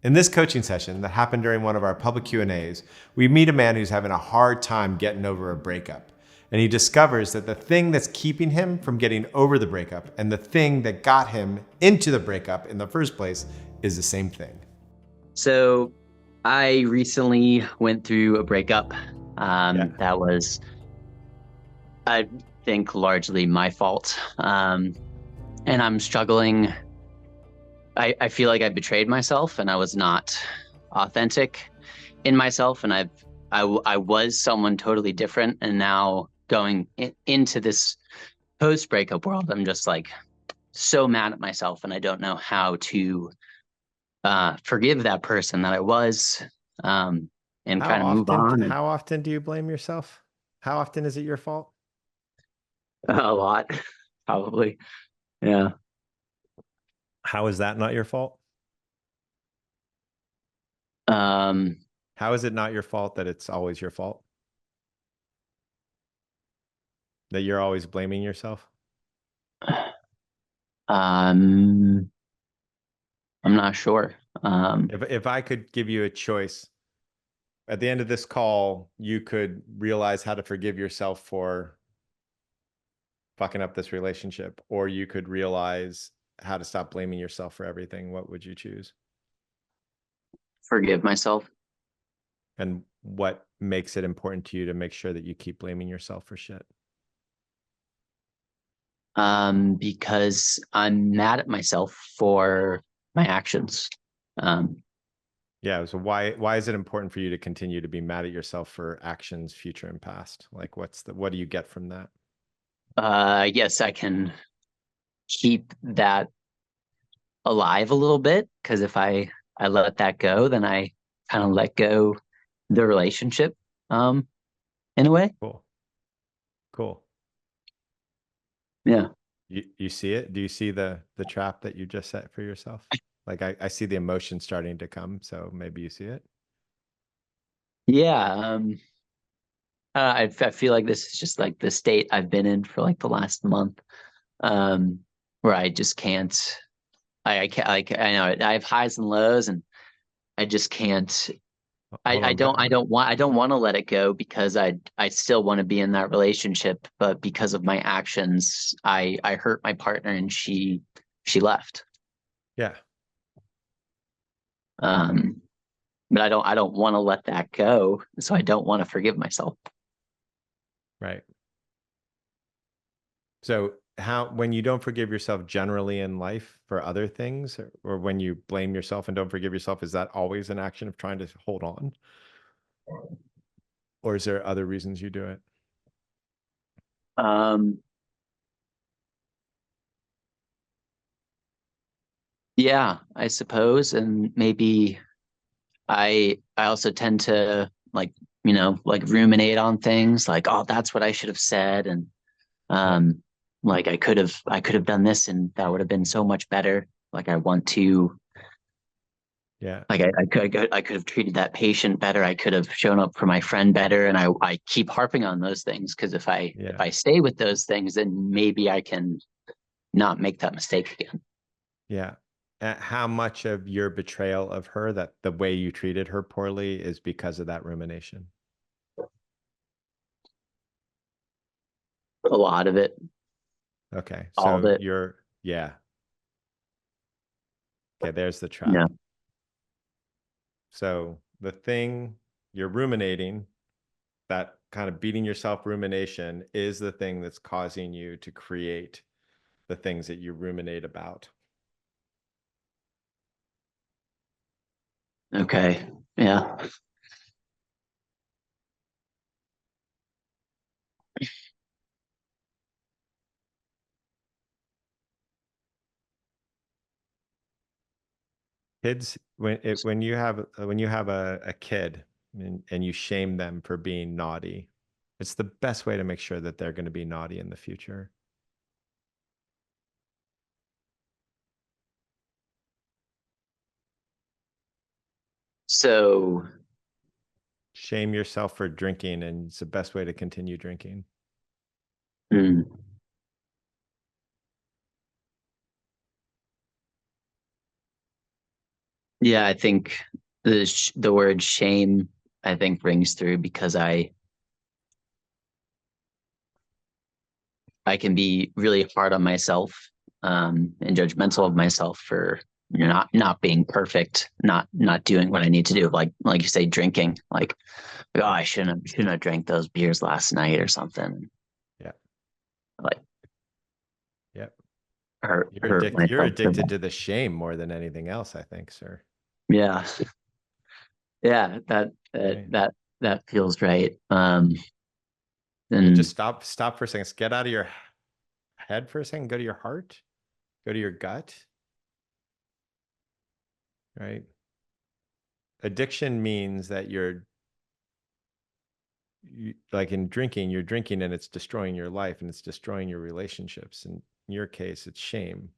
In this coaching session that happened during one of our public Q&As, we meet a man who's having a hard time getting over a breakup. And he discovers that the thing that's keeping him from getting over the breakup and the thing that got him into the breakup in the first place is the same thing. So I recently went through a breakup. That was, I think, largely my fault. And I'm struggling. I feel like I betrayed myself and I was not authentic in myself. And I was someone totally different. And now going into this post breakup world, I'm just like so mad at myself and I don't know how to forgive that person that I was, and kind of move on. How often do you blame yourself? How often is it your fault? A lot, probably. Yeah. How is that not your fault? Um, How is it not your fault that it's always your fault? That you're always blaming yourself? I'm not sure. If I could give you a choice, at the end of this call, you could realize how to forgive yourself for fucking up this relationship, or you could realize how to stop blaming yourself for everything. What would you choose? Forgive myself. And what makes it important to you to make sure that you keep blaming yourself for shit? Because I'm mad at myself for my actions. Um, Yeah. So why is it important for you to continue to be mad at yourself for actions, future and past? Like what do you get from that? I guess I can keep that alive a little bit because if I let that go, then I kind of let go the relationship, in a way. Cool. Cool. Yeah. You see it? Do you see the trap that you just set for yourself? Like I see the emotion starting to come, so maybe you see it. Yeah. I feel like this is just like the state I've been in for like the last month, um, where I just can't. I can't. Like I know I have highs and lows, and I just can't. Hold on. I don't want to let it go because I still want to be in that relationship, but because of my actions, I hurt my partner, and she left. Yeah. Um, but I don't want to let that go, so I don't want to forgive myself. Right. So when you don't forgive yourself generally in life for other things, or when you blame yourself and don't forgive yourself, is that always an action of trying to hold on? Or is there other reasons you do it? Um, yeah, I suppose, and maybe I also tend to like, like ruminate on things like, oh, that's what I should have said. And Yeah. like I could have done this and that would have been so much better. Like I want to Yeah. like I could have treated that patient better. I could have shown up for my friend better. And I keep harping on those things because if Yeah. I stay with those things, then maybe I can not make that mistake again. Yeah. How much of your betrayal of her, that the way you treated her poorly, is because of that rumination? A lot of it, Okay. all of So it. yeah. Okay, there's the Yeah. trap. So the thing you're ruminating, that kind of beating yourself rumination, is the thing that's causing you to create the things that you ruminate about. Okay. Yeah. Kids, when you have a kid and you shame them for being naughty, it's the best way to make sure that they're going to be naughty in the future. So Shame yourself for drinking, and it's the best way to continue drinking. mm, Yeah, I think the word shame, I think, rings through because I can be really hard on myself, and judgmental of myself for not being perfect, not doing what I need to do. Like you say, drinking. Like, oh, I shouldn't have drank those beers last night or something. Yeah. Like, Yeah. hurt You're myself for addicted that. to the shame more than anything else, I think, sir. Yeah, yeah. Right. That feels right. Yeah, just And stop for a second. Get out of your head for a second. Go to your heart. Go to your gut. Right. Addiction means that like in drinking, you're drinking and it's destroying your life and it's destroying your relationships. In your case, it's shame.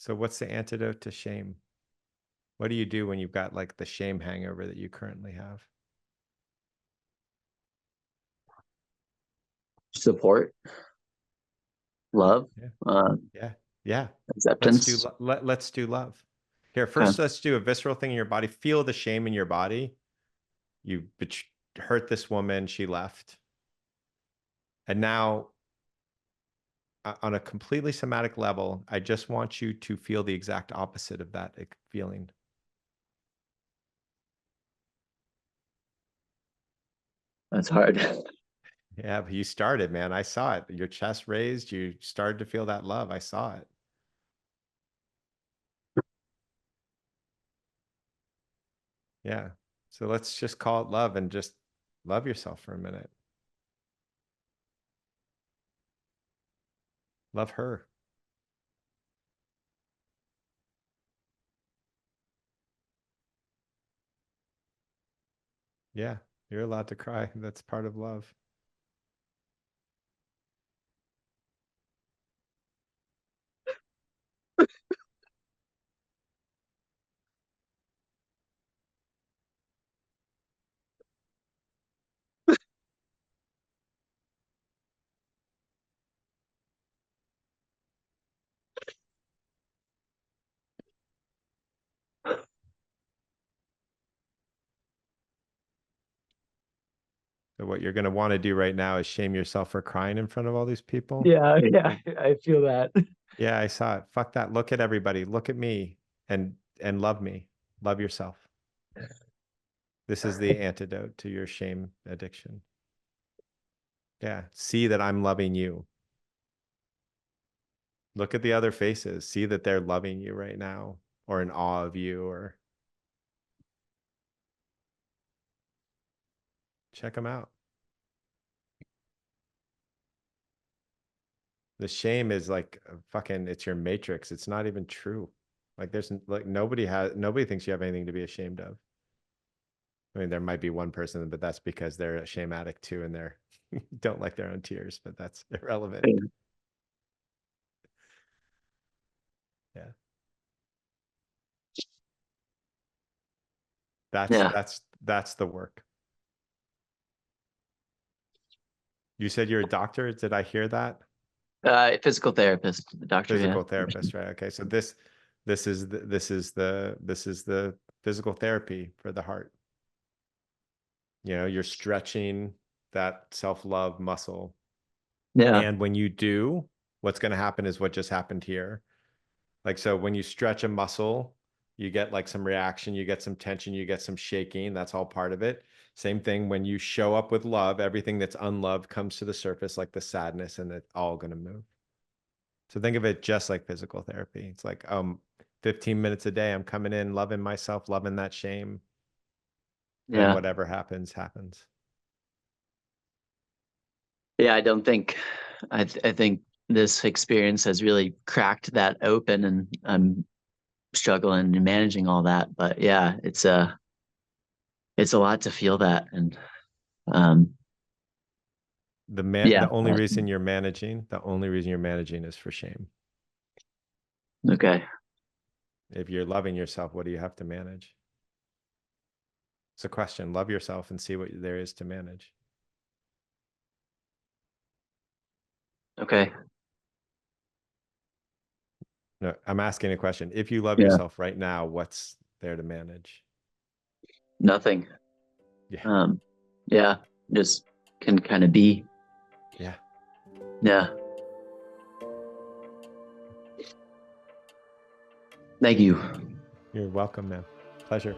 So what's the antidote to shame? What do you do when you've got like the shame hangover that you currently have? support, love, Yeah. uh, Yeah. Yeah. acceptance. Let's do love. Here, Okay. first let's do a visceral thing in your body. Feel the shame in your body. You hurt this woman, she left. And now on a completely somatic level, I just want you to feel the exact opposite of that feeling. That's hard. Yeah, but you started, man. I saw it. Your chest raised. You started to feel that love. I saw it. Yeah. So let's just call it love and just love yourself for a minute. Love her. Yeah. You're allowed to cry. That's part of love. So what you're going to want to do right now is shame yourself for crying in front of all these people. Yeah, I feel that. Yeah, I saw it. Fuck that. Look at everybody. Look at me and love me. Love yourself. This is the antidote to your shame addiction. Yeah. See that I'm loving you. Look at the other faces. See that they're loving you right now or in awe of you or check them out. The shame is like fucking, it's your matrix. It's not even true. Like there's like nobody thinks you have anything to be ashamed of. I mean, there might be one person, but that's because they're a shame addict too, and they're don't like their own tears, but that's irrelevant. Yeah. That's Yeah. that's that's the work. You said you're a doctor. Did I hear that? Physical therapist, the doctor, yeah. Physical therapist, right? Okay. So this is the physical therapy for the heart. You know, you're stretching that self-love muscle. Yeah. And when you do, what's going to happen is what just happened here. Like, so when you stretch a muscle, you get like some reaction, you get some tension, you get some shaking. That's all part of it. Same thing when you show up with love, everything that's unloved comes to the surface, like the sadness, and it's all going to move. So think of it just like physical therapy. It's like 15 minutes a day, I'm coming in, loving myself, loving that shame. Then Yeah. whatever happens, happens. Yeah, I don't think I think this experience has really cracked that open, and I'm struggling and managing all that. But yeah, it's a lot to feel that. And um yeah. The only reason you're managing is for shame. Okay. If you're loving yourself, what do you have to manage? It's a question. Love yourself and see what there is to manage. Okay. No, I'm asking a question. If you love Yeah. yourself right now, what's there to manage? Nothing. Yeah. Yeah. Just can kind of be. Yeah. Yeah. Thank you. You're welcome, man. Pleasure.